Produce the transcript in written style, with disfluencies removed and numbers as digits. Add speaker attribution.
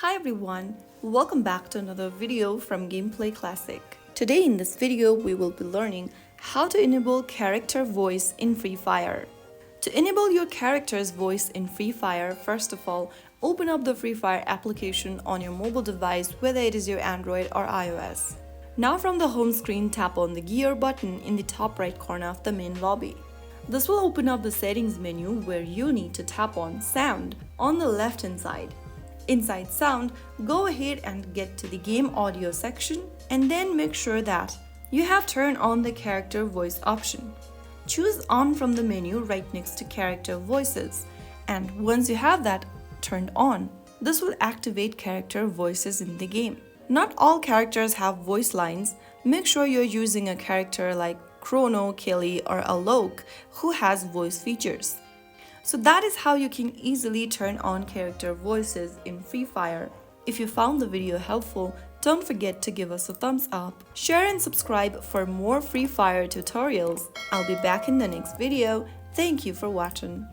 Speaker 1: Hi everyone, welcome back to another video from Gameplay Classic. Today in this video we will be learning how to enable character voice in Free Fire. To enable your character's voice in Free Fire, first of all, open up the Free Fire application on your mobile device, whether it is your Android or iOS. Now from the home screen, tap on the gear button in the top right corner of the main lobby. This will open up the settings menu where you need to tap on sound on the left hand side. Inside sound, go ahead and get to the game audio section and then make sure that you have turned on the character voice option. Choose on from the menu right next to character voices, and once you have that turned on, this will activate character voices in the game. Not all characters have voice lines. Make sure you're using a character like Chrono, Kelly, or Alok who has voice features. So that is how you can easily turn on character voices in Free Fire. If you found the video helpful, don't forget to give us a thumbs up, share and subscribe for more Free Fire tutorials. I'll be back in the next video. Thank you for watching.